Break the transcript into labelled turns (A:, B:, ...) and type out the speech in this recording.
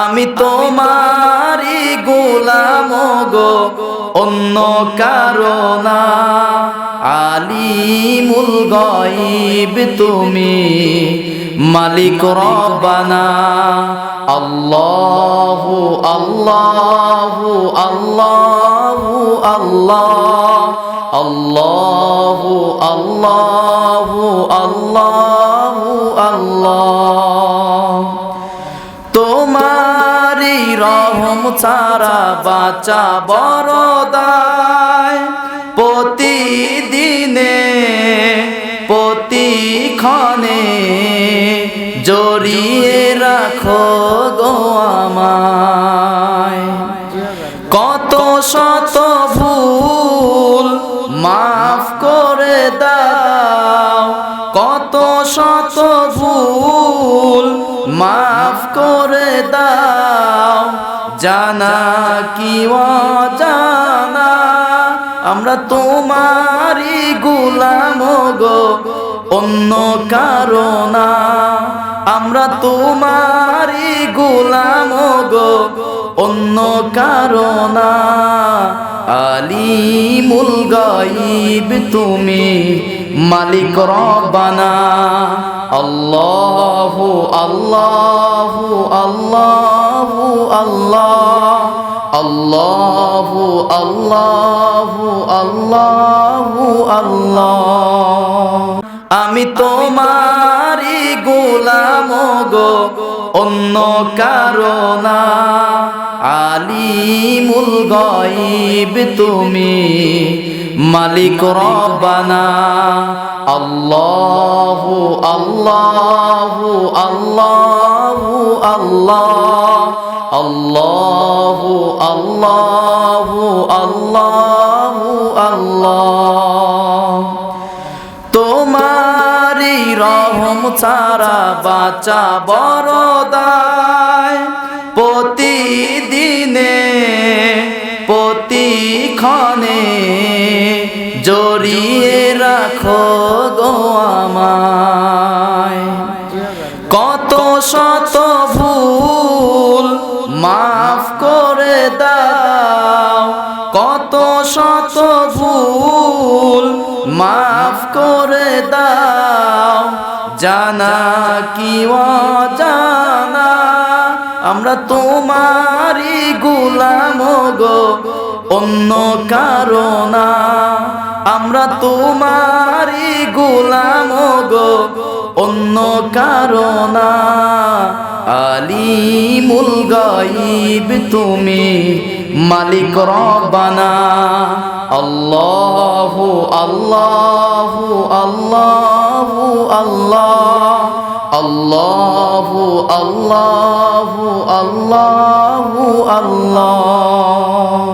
A: আমি তোমারই গোলাম গো, অন্য কারো না। আলিমুল গায়ব তুমি, মালিক রব্বানা। আল্লাহু আল্লাহু আল্লাহু আল্লাহ, আল্লাহু আল্লাহু আল্লাহু আল্লাহ। তোমারি রহম ছাড়া বাঁচা বড় দায়। প্রতিদিনে প্রতিক্ষণে জড়িয়ে রাখো গো আমায়। কত শত ভুল মাফ করে দাও, কত শত ভুল মাফ করে দাও। জানা কি অজানা আমরা তোমারই গোলাম গো, অন্য কারো না। আমরা তোমারই গোলাম গো, অন্য কারো না। আলিমুল গায়ব তুমি, মালিক রব্বানা। আল্লাহু আল্লাহু আল্লাহু আল্লাহ, আল্লাহু আল্লাহু আল্লাহু আল্লাহ। আমি তোমারই গোলাম গো, অন্য কারো না। আলিমুল গায়ব তুমি, মালিক রব্বানা। আল্লাহু আল্লাহু আল্লাহু আল্লাহ, আল্লাহু আল্লাহু আল্লাহু আল্লাহ। তোমারি রহম ছাড়া বাঁচা বড় দায়। প্রতিদিনে প্রতিক্ষণে জড়িয়ে রাখো গো আমায়। কত শত ভুল মাফ করে দাও, কত শত ভুল মাফ করে দাও। জানা কি অজানা আমরা তোমারই গোলাম গো, অন্য কারো না। আমরা তোমারই গোলাম গো, অন্য কারো না। আলিমুল গায়ব তুমি, মালিক রব্বানা। আল্লাহু আল্লাহু আল্লাহু আল্লাহ, আল্লাহু আল্লাহু আল্লাহু আল্লাহ।